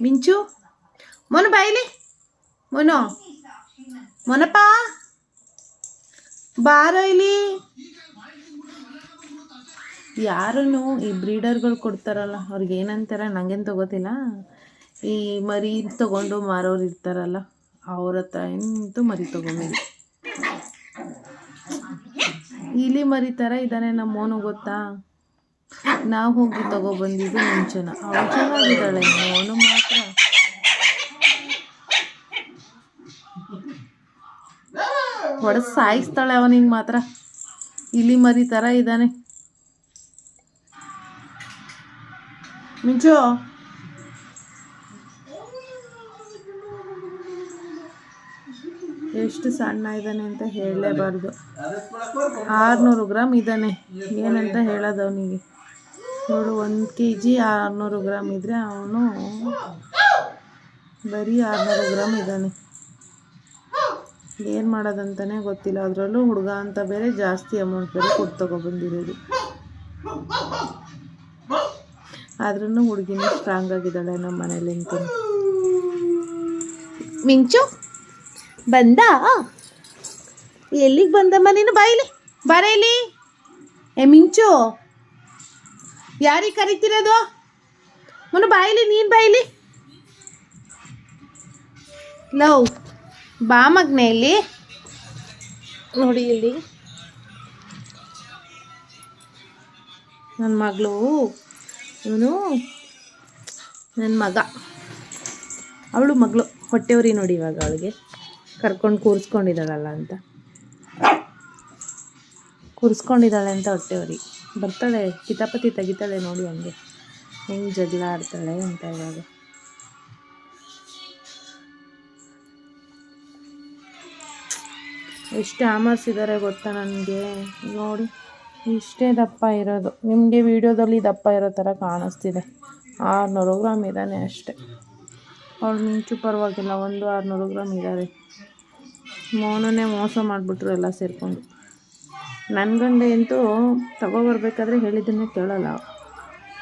ಮಿಂಚು ಮೊನ ಬಾಯಿಲಿ ಮೊನೋ ಮೊನಪ್ಪ ಬಾರೋ ಇಲ್ಲಿ. ಯಾರೂ ಈ ಬ್ರೀಡರ್ಗಳು ಕೊಡ್ತಾರಲ್ಲ ಅವ್ರಿಗೆ ಏನಂತಾರೆ ನಂಗೇನು ತಗೋತಿಲ್ಲ. ಈ ಮರಿ ತಗೊಂಡು ಮಾರೋರು ಇರ್ತಾರಲ್ಲ ಅವ್ರ ಹತ್ರ ಎಂತೂ ಮರಿ ತಗೊಂಡಿಲ್ಲ. ಇಲಿ ಮರಿ ಥರ ಇದ್ದಾನೆ ನಮ್ಮ ಮೋನು ಗೊತ್ತಾ. ನಾವು ಹೋಗಿ ತಗೊಬಂದಿದ್ದು ಮುಂಚೆನ. ಅವಳು ಚೆನ್ನಾಗಿದ್ದಾಳೆ, ಮೋನು ಮಾತ್ರ ಹೊಡೆದು ಸಾಯಿಸ್ತಾಳೆ ಅವನಿಗೆ ಮಾತ್ರ. ಇಲಿ ಮರಿ ಥರ ಇದ್ದಾನೆ. ಮಿಂಚು ಎಷ್ಟು ಸಣ್ಣ ಇದ್ದಾನೆ ಅಂತ ಹೇಳಲೇಬಾರ್ದು. 600 ಗ್ರಾಮ್ ಇದ್ದಾನೆ. ಏನಂತ ಹೇಳೋದು ಅವನಿಗೆ ನೋಡು. 1 kg 600 ಗ್ರಾಮ್ ಇದ್ದರೆ ಅವನು ಬರೀ 600 ಗ್ರಾಮ್ ಇದ್ದಾನೆ. ಏನು ಮಾಡೋದಂತಲೇ ಗೊತ್ತಿಲ್ಲ. ಅದರಲ್ಲೂ ಹುಡುಗ ಅಂತ ಬೇರೆ ಜಾಸ್ತಿ ಅಮೌಂಟ್ ಬೇರೆ ಕೊಟ್ಟು ತಗೊಬಂದಿರೋದು. ಆದ್ರೂ ಹುಡುಗಿನ ಸ್ಟ್ರಾಂಗ್ ಆಗಿದ್ದಾಳೆ ನಮ್ಮ ಮನೇಲಿ ಅಂತ. ಮಿಂಚು ಬಂದ? ಎಲ್ಲಿಗೆ ಬಂದಮ್ಮ ನೀನು? ಬಾಯಿಲಿ ಬಾರ ಇಲ್ಲಿ. ಮಿಂಚು ಯಾರಿಗೆ ಕರಿತಿರೋದು? ಮೊನ್ನೆ ಬಾಯಿಲಿ, ನೀನು ಬಾಯಿಲಿ. ಲವ್ ಬಾ ಮಗ್ನೆ ಇಲ್ಲಿ ನೋಡಿ. ಇಲ್ಲಿ ನನ್ನ ಮಗಳು, ಇವನು ನನ್ನ ಮಗ, ಅವಳು ಮಗಳು. ಹೊಟ್ಟೆವ್ರಿ ನೋಡಿ ಇವಾಗ ಅವಳಿಗೆ. ಕರ್ಕೊಂಡು ಕೂರಿಸ್ಕೊಂಡಿದ್ದಾಳಲ್ಲ ಅಂತ, ಕೂರಿಸ್ಕೊಂಡಿದ್ದಾಳೆ ಅಂತ ಹೊಟ್ಟೆವ್ರಿ. ಬರ್ತಾಳೆ, ಕಿತಾಪತಿ ತೆಗಿತಾಳೆ ನೋಡಿ. ಹಂಗೆ ಹೆಂಗೆ ಜಗಳ ಆಡ್ತಾಳೆ ಅಂತ ಇವಾಗ. ಎಷ್ಟು ಆಮರ್ಸಿದ್ದಾರೆ ಗೊತ್ತಾ ನನಗೆ. ನೋಡಿ ಇಷ್ಟೇ ದಪ್ಪ ಇರೋದು. ನಿಮಗೆ ವಿಡಿಯೋದಲ್ಲಿ ದಪ್ಪ ಇರೋ ಥರ ಕಾಣಿಸ್ತಿದೆ. 600 ಗ್ರಾಮ್ ಇದ್ದಾನೆ ಅಷ್ಟೆ. ಅವಳು ಮಿಂಚು ಪರವಾಗಿಲ್ಲ, 600 ಗ್ರಾಮ್ ಇದ್ದಾರೆ. ಮೋನನ್ನೇ ಮೋಸ ಮಾಡಿಬಿಟ್ರು ಎಲ್ಲ ಸೇರಿಕೊಂಡು. ನನ್ನ ಗಂಡ ಅಂತೂ ತಗೊಬರ್ಬೇಕಾದ್ರೆ ಹೇಳಿದ್ದನ್ನೇ ಕೇಳಲ್ಲ.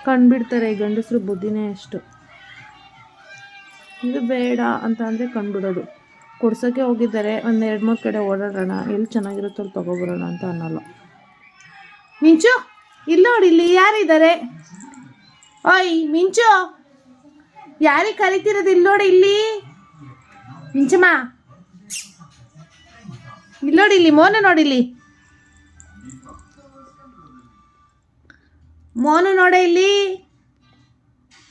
ಕಂಡುಬಿಡ್ತಾರೆ ಗಂಡಸ್ರು ಬುದ್ಧಿನೇ ಅಷ್ಟು. ಇದು ಬೇಡ ಅಂತ ಅಂದರೆ ಕಂಡುಬಿಡೋದು. ಕೊಡ್ಸೋಕ್ಕೆ ಹೋಗಿದ್ದಾರೆ, ಒಂದು 2-3 ಕಡೆ ಓಡಾಡೋಣ, ಎಲ್ಲಿ ಚೆನ್ನಾಗಿರುತ್ತೋ ಅಲ್ಲಿ ತೊಗೊಬರೋಣ ಅಂತ ಅನ್ನೋಲ್ಲ. ಮಿಂಚು ಇಲ್ಲಿ ನೋಡಿ, ಇಲ್ಲಿ ಯಾರಿದ್ದಾರೆ? ಓಯ್ ಮಿಂಚು, ಯಾರಿಗೆ ಕರಿತಿರೋದು? ಇಲ್ಲಿ ನೋಡಿ, ಇಲ್ಲಿ ಮಿಂಚಮ್ಮ, ಇಲ್ಲಿ ನೋಡಿ, ಇಲ್ಲಿ ಮೋನು ನೋಡಿಲ್ಲಿ, ಮೋನು ನೋಡ ಇಲ್ಲಿ.